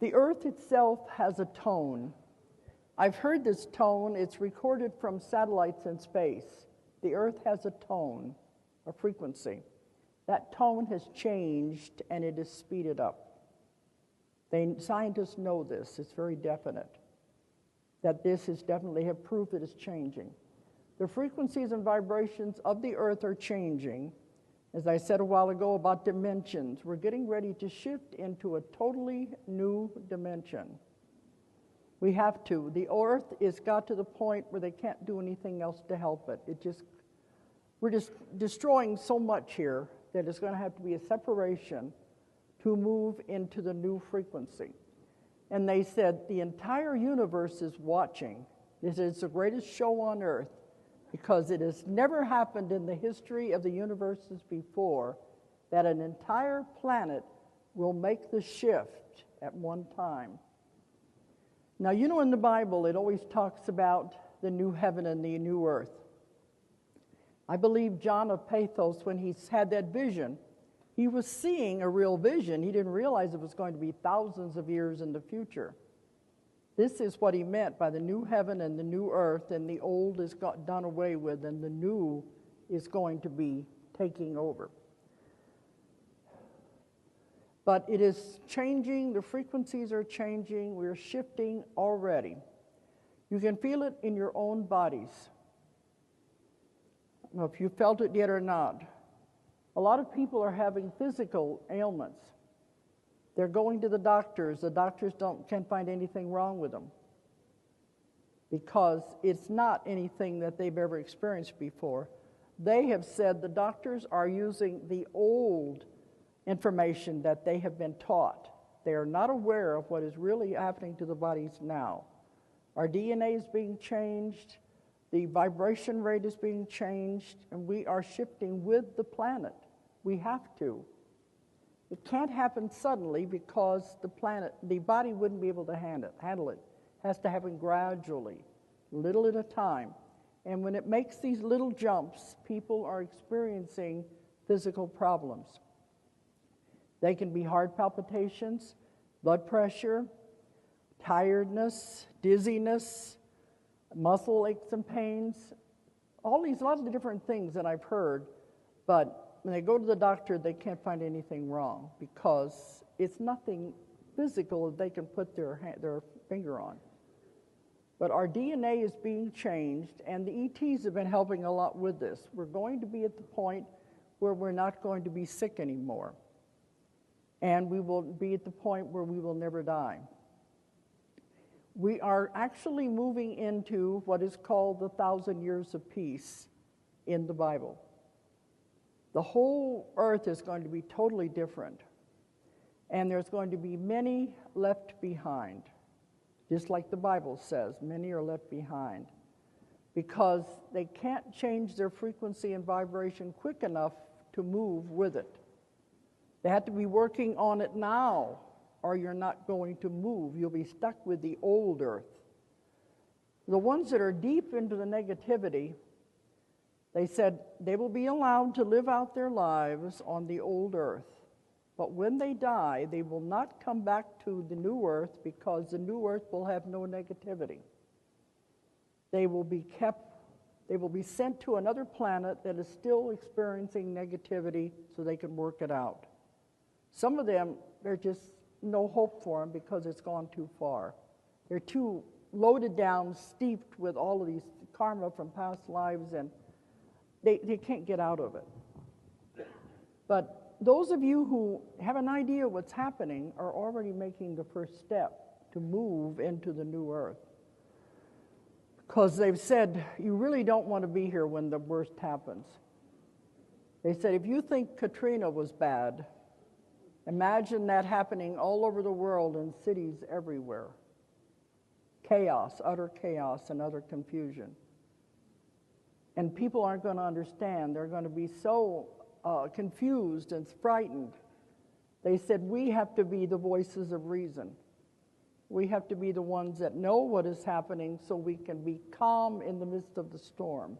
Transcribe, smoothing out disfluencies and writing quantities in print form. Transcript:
The Earth itself has a tone. I've heard this tone. It's recorded from satellites in space. The Earth has a tone, a frequency. That tone has changed, and it is speeded up. Scientists know this. It's very definite, that this is definitely have proof that it's changing. The frequencies and vibrations of the Earth are changing. As I said a while ago about dimensions, we're getting ready to shift into a totally new dimension. We have to. The Earth has got to the point where they can't do anything else to help it. We're just destroying so much here that it's going to have to be a separation to move into the new frequency. And they said the entire universe is watching. This is the greatest show on earth because it has never happened in the history of the universes before that an entire planet will make the shift at one time. Now, you know in the Bible, it always talks about the new heaven and the new earth. I believe John of Pathos, when he had that vision, he was seeing a real vision. He didn't realize it was going to be thousands of years in the future. This is what he meant by the new heaven and the new earth, and the old is done away with, and the new is going to be taking over. But it is changing. The frequencies are changing. We're shifting already. You can feel it in your own bodies. I don't know if you felt it yet or not. A lot of people are having physical ailments. They're going to the doctors. The doctors can't find anything wrong with them because it's not anything that they've ever experienced before. They have said the doctors are using the old information that they have been taught. They are not aware of what is really happening to the bodies now. Our DNA is being changed. The vibration rate is being changed, and we are shifting with the planet. We have to. It can't happen suddenly because the body wouldn't be able to handle it. It has to happen gradually, little at a time. And when it makes these little jumps, people are experiencing physical problems. They can be heart palpitations, blood pressure, tiredness, dizziness, muscle aches and pains, lots of different things that I've heard, but when they go to the doctor, they can't find anything wrong because it's nothing physical that they can put their finger on. But our DNA is being changed, and the ETs have been helping a lot with this. We're going to be at the point where we're not going to be sick anymore, and we will be at the point where we will never die. We are actually moving into what is called the 1,000 years of peace in the Bible. The whole earth is going to be totally different, and there's going to be many left behind. Just like the Bible says, many are left behind because they can't change their frequency and vibration quick enough to move with it. They have to be working on it now, or you're not going to move. You'll be stuck with the old earth. The ones that are deep into the negativity, they said they will be allowed to live out their lives on the old earth. But when they die, they will not come back to the new earth because the new earth will have no negativity. They will be sent to another planet that is still experiencing negativity so they can work it out. Some of them, there's just no hope for them because it's gone too far. They're too loaded down, steeped with all of these karma from past lives, and they can't get out of it. But those of you who have an idea what's happening are already making the first step to move into the new earth. Because they've said, you really don't want to be here when the worst happens. They said, if you think Katrina was bad, imagine that happening all over the world in cities everywhere. Chaos, utter chaos, and utter confusion. And people aren't going to understand. They're going to be so confused and frightened. They said, we have to be the voices of reason. We have to be the ones that know what is happening so we can be calm in the midst of the storm.